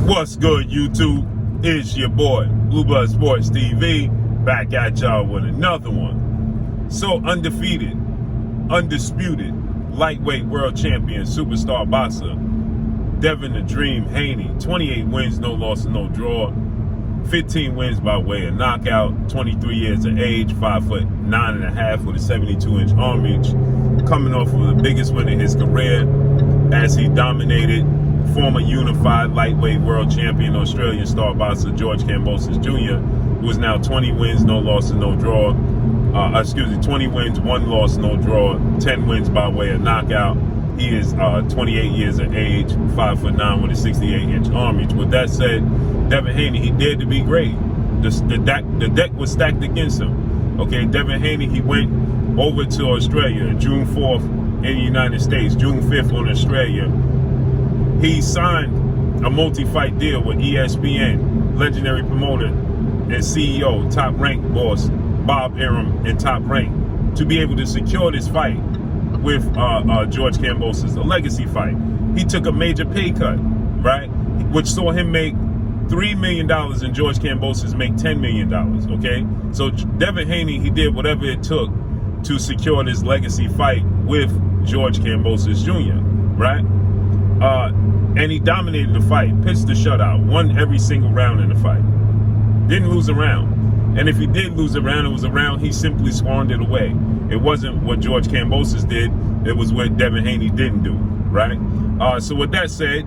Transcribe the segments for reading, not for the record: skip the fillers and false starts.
What's good, YouTube? It's your boy, Blue Blood Sports TV, back at y'all with another one. So, undefeated, undisputed, lightweight world champion, superstar boxer, Devin the Dream Haney, 28 wins, no loss, and no draw. 15 wins by way of knockout, 23 years of age, 5'9.5" with a 72-inch arm reach, coming off of the biggest win in his career as he dominated former unified lightweight world champion Australian star boxer George Kambosos Jr., who is now 20 wins, no loss, and no draw. 20 wins, 1 loss, no draw, 10 wins by way of knockout. He is 28 years of age, 5'9" with a 68-inch arm reach. With that said, Devin Haney, he dared to be great. The deck was stacked against him. Okay, Devin Haney, he went over to Australia June 4th in the United States, June 5th on Australia. He signed a multi-fight deal with Espn, legendary promoter and CEO, Top Rank boss Bob Arum, and Top Rank, to be able to secure this fight with George Kambosos, a legacy fight. He took a major pay cut, right, which saw him make $3 million and George Kambosos make $10 million, okay? So Devin Haney, he did whatever it took to secure this legacy fight with George Kambosos Jr., right? And he dominated the fight, pitched the shutout, won every single round in the fight. Didn't lose a round. And if he did lose a round, it was a round he simply squandered away. It wasn't what George Kambosos did, it was what Devin Haney didn't do, right? So with that said,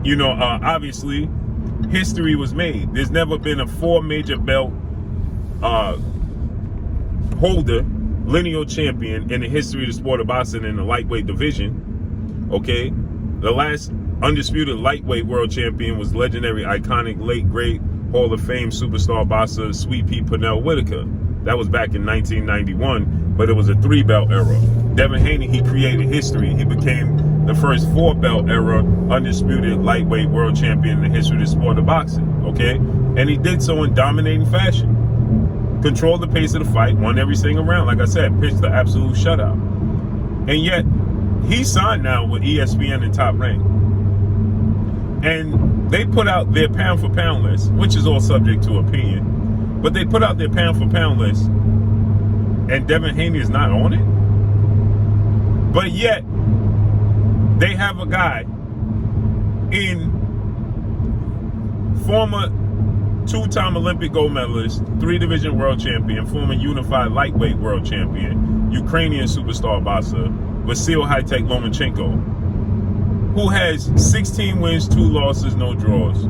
you know, obviously, history was made. There's never been a 4 major belt holder, lineal champion in the history of the sport of boxing in the lightweight division, okay? The last undisputed lightweight world champion was legendary, iconic, late, great, Hall of Fame superstar boxer Sweet Pea Pernell Whitaker. That was back in 1991, but it was a 3-belt era. Devin Haney, he created history. He became the first 4-belt era undisputed lightweight world champion in the history of the sport of boxing, okay? And he did so in dominating fashion. Controlled the pace of the fight, won every single round. Like I said, pitched the absolute shutout. And yet, he signed now with ESPN and Top Rank. And they put out their pound-for-pound list, which is all subject to opinion. But they put out their pound-for-pound list, and Devin Haney is not on it. But yet, they have a guy in former 2-time Olympic gold medalist, 3-division world champion, former unified lightweight world champion, Ukrainian superstar boxer, Vasily Lomachenko, who has 16 wins, 2 losses, no draws,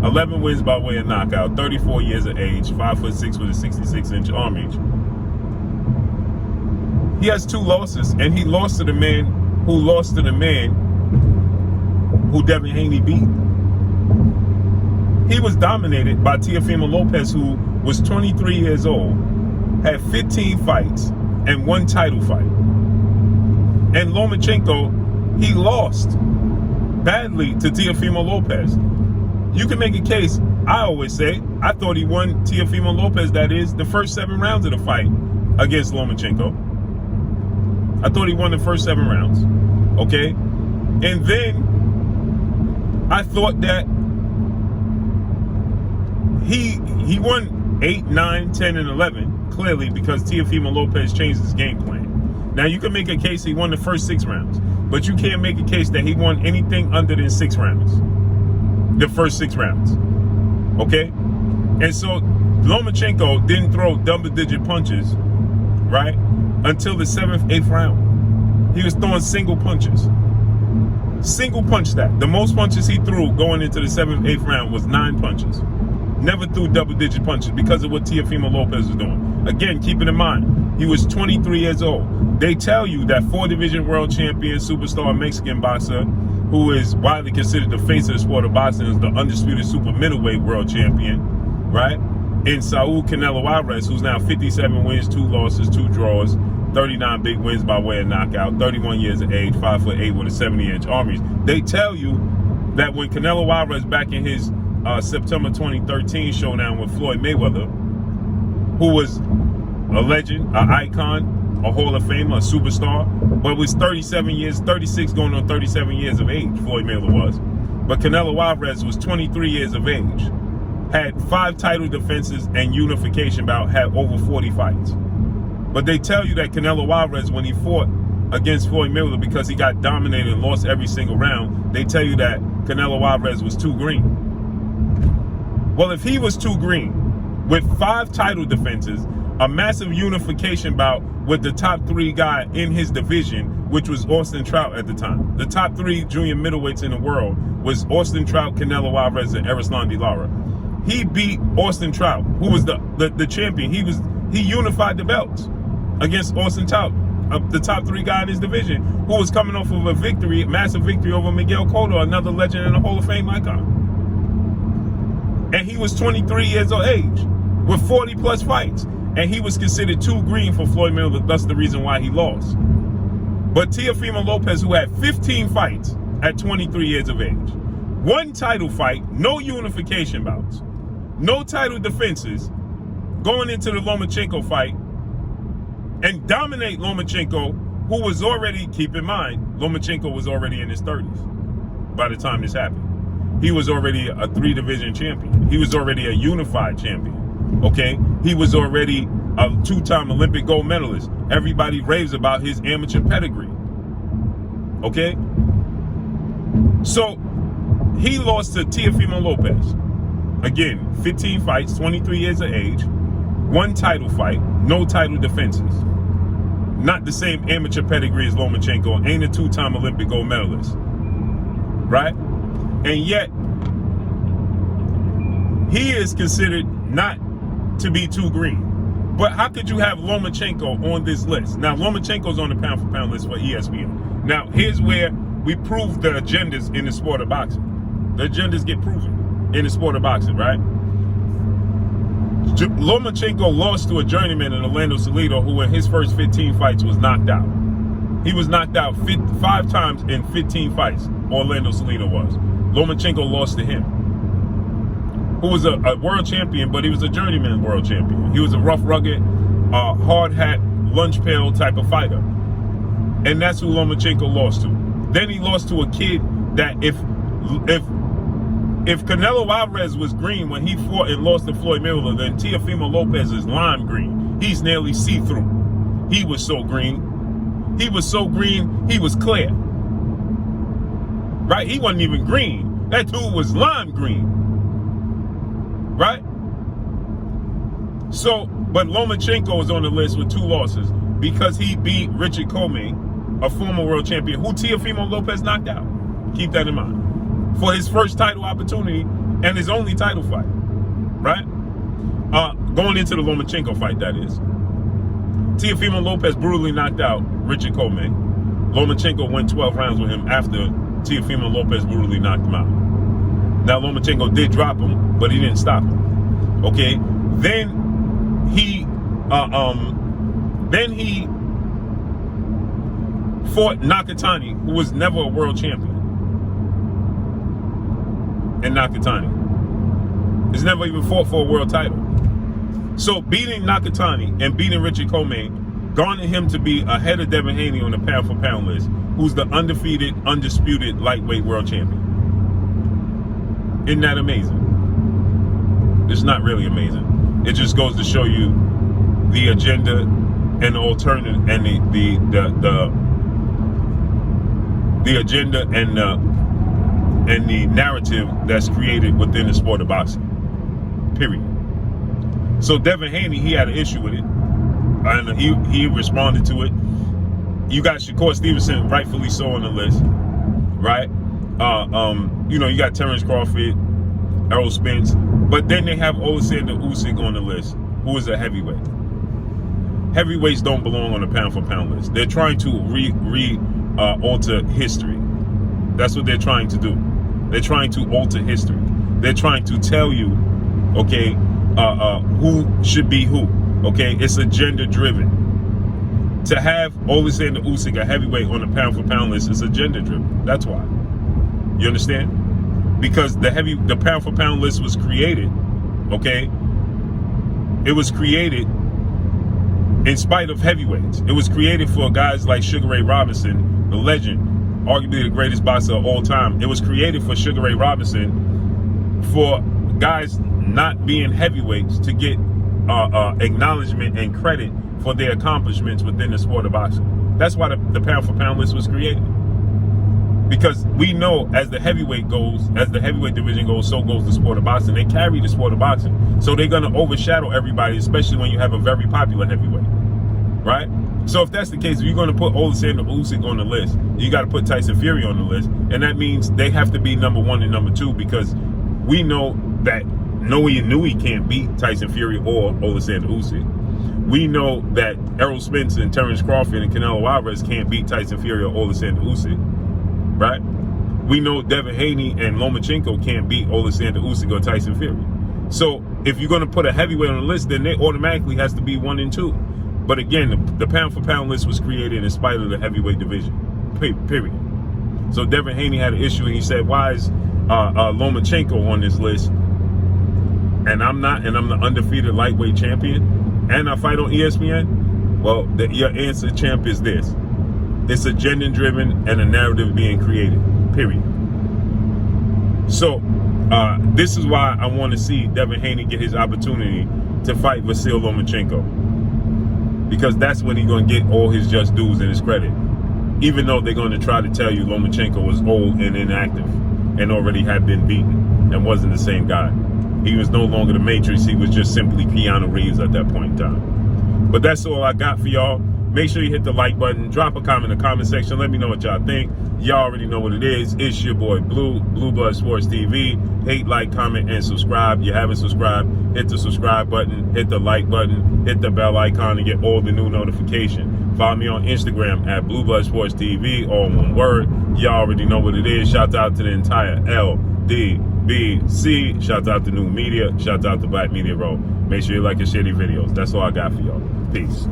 11 wins by way of knockout, 34 years of age, 5'6" with a 66-inch arm reach. He has 2 losses, and he lost to the man who lost to the man who Devin Haney beat. He was dominated by Teofimo Lopez, who was 23 years old, had 15 fights, and 1 title fight. And Lomachenko, he lost badly to Teofimo Lopez. You can make a case, I always say, I thought he won Teofimo Lopez, that is, the first 7 rounds of the fight against Lomachenko. I thought he won the first 7 rounds, okay? And then I thought that he won 8, 9, 10, and 11, clearly, because Teofimo Lopez changed his game plan. Now, you can make a case he won the first 6 rounds, but you can't make a case that he won anything under than 6 rounds. The first 6 rounds, okay? And so Lomachenko didn't throw double-digit punches, right, until the 7th, 8th round. He was throwing single punches. Single punch stack. The most punches he threw going into the 7th, 8th round was 9 punches. Never threw double-digit punches because of what Teofimo Lopez was doing. Again, keeping in mind, he was 23 years old. They tell you that 4-division world champion, superstar Mexican boxer, who is widely considered the face of the sport of boxing, is the undisputed super middleweight world champion, right? In Saul Canelo Alvarez, who's now 57 wins, 2 losses, 2 draws, 39 big wins by way of knockout, 31 years of age, 5'8" with a 70-inch arm reach. They tell you that when Canelo Alvarez, back in his September 2013 showdown with Floyd Mayweather, who was a legend, an icon, a Hall of Famer, a superstar, but was 36 going on 37 years of age, Floyd Mayweather was. but Canelo Alvarez was 23 years of age, had 5 title defenses and unification bout, had over 40 fights. But they tell you that Canelo Alvarez, when he fought against Floyd Mayweather, because he got dominated and lost every single round, they tell you that Canelo Alvarez was too green. Well, if he was too green, with 5 title defenses, a massive unification bout with the top 3 guy in his division, which was Austin Trout at the time. The top 3 junior middleweights in the world was Austin Trout, Canelo Alvarez, and Erislandy Lara. He beat Austin Trout, who was the champion. He unified the belts against Austin Trout, the top 3 guy in his division, who was coming off of a victory, massive victory over Miguel Cotto, another legend and a Hall of Fame icon. And he was 23 years of age with 40 plus fights. And he was considered too green for Floyd Mayweather. That's the reason why he lost. But Teofimo Lopez, who had 15 fights at 23 years of age, 1 title fight, no unification bouts, no title defenses, going into the Lomachenko fight and dominate Lomachenko, who was already, keep in mind, Lomachenko was already in his 30s by the time this happened. He was already a 3-division champion. He was already a unified champion. Okay, he was already a 2-time Olympic gold medalist. Everybody raves about his amateur pedigree. Okay, so he lost to Teofimo Lopez. Again, 15 fights, 23 years of age, 1 title fight, no title defenses. Not the same amateur pedigree as Lomachenko, ain't a 2-time Olympic gold medalist. Right? And yet, he is considered not to be too green. But how could you have Lomachenko on this list? Now, Lomachenko's on the pound-for-pound list for ESPN. Now, here's where we prove the agendas in the sport of boxing. The agendas get proven in the sport of boxing, right? Lomachenko lost to a journeyman in Orlando Salido, who in his first 15 fights was knocked out. He was knocked out 5 times in 15 fights, Orlando Salido was. Lomachenko lost to him, who was a world champion, but he was a journeyman world champion. He was a rough, rugged, hard hat, lunch pail type of fighter. And that's who Lomachenko lost to. Then he lost to a kid that if Canelo Alvarez was green when he fought and lost to Floyd Mayweather, then Teofimo Lopez is lime green. He's nearly see-through. He was so green. He was so green, he was clear. Right? He wasn't even green. That dude was lime green. Right? So, but Lomachenko is on the list with 2 losses because he beat Richard Comey, a former world champion, who Teofimo Lopez knocked out. Keep that in mind. For his first title opportunity and his only title fight. Right? Going into the Lomachenko fight, that is. Teofimo Lopez brutally knocked out Richard Comey. Lomachenko went 12 rounds with him after Teofimo Lopez brutally knocked him out. Now, Lomachenko did drop him, but he didn't stop him. Okay? Then he fought Nakatani, who was never a world champion. And Nakatani has never even fought for a world title. So beating Nakatani and beating Richard Comey garnered him to be ahead of Devin Haney on the pound-for-pound list, who's the undefeated, undisputed lightweight world champion. Isn't that amazing? It's not really amazing. It just goes to show you the agenda and the alternative and the agenda and the narrative that's created within the sport of boxing. Period. So Devin Haney, he had an issue with it, and he responded to it. You got Shakur Stevenson, rightfully so, on the list, right? You know, you got Terrence Crawford, Errol Spence, but then they have Alexander Usyk on the list, who is a heavyweight. Heavyweights don't belong on the pound-for-pound list. They're trying to alter history. That's what they're trying to do. They're trying to alter history. They're trying to tell you, okay, who should be who. Okay, it's agenda-driven. To have Alexander Usyk, a heavyweight, on the pound-for-pound list is agenda-driven. That's why. You understand? Because the pound-for-pound list was created, okay? It was created in spite of heavyweights. It was created for guys like Sugar Ray Robinson, the legend, arguably the greatest boxer of all time. It was created for Sugar Ray Robinson, for guys not being heavyweights to get acknowledgement and credit for their accomplishments within the sport of boxing. That's why the pound for pound list was created. Because we know as the heavyweight division goes, so goes the sport of boxing. They carry the sport of boxing. So they're going to overshadow everybody, especially when you have a very popular heavyweight, right? So if that's the case, if you're going to put Alexander Usyk on the list, you got to put Tyson Fury on the list. And that means they have to be number 1 and number 2, because we know that Noe Inoue can't beat Tyson Fury or Alexander Usyk. We know that Errol Spence and Terrence Crawford and Canelo Alvarez can't beat Tyson Fury or Alexander Usyk, right? We know Devin Haney and Lomachenko can't beat Alexander Usyk or Tyson Fury. So if you're going to put a heavyweight on the list, then they automatically has to be 1 and 2. But again, the pound for pound list was created in spite of the heavyweight division, period. So Devin Haney had an issue, and he said, why is Lomachenko on this list and I'm not, and I'm the undefeated lightweight champion, and I fight on ESPN? Well, your answer, champ, is this. It's agenda driven and a narrative being created, period. So this is why I want to see Devin Haney get his opportunity to fight Vasily Lomachenko, because that's when he's going to get all his just dues and his credit, even though they're going to try to tell you Lomachenko was old and inactive and already had been beaten and wasn't the same guy. He was no longer the Matrix. He was just simply Keanu Reeves at that point in time. But that's all I got for y'all. Make sure you hit the like button. Drop a comment in the comment section. Let me know what y'all think. Y'all already know what it is. It's your boy Blue Blood Sports TV. Hate, like, comment, and subscribe. You haven't subscribed, hit the subscribe button, hit the like button, hit the bell icon to get all the new notifications. Follow me on Instagram at Blue Blood Sports TV, all one word. Y'all already know what it is. Shout out to the entire LDBC. Shout out to New Media. Shout out to Black Media Row. Make sure you like and share these videos. That's all I got for y'all. Peace.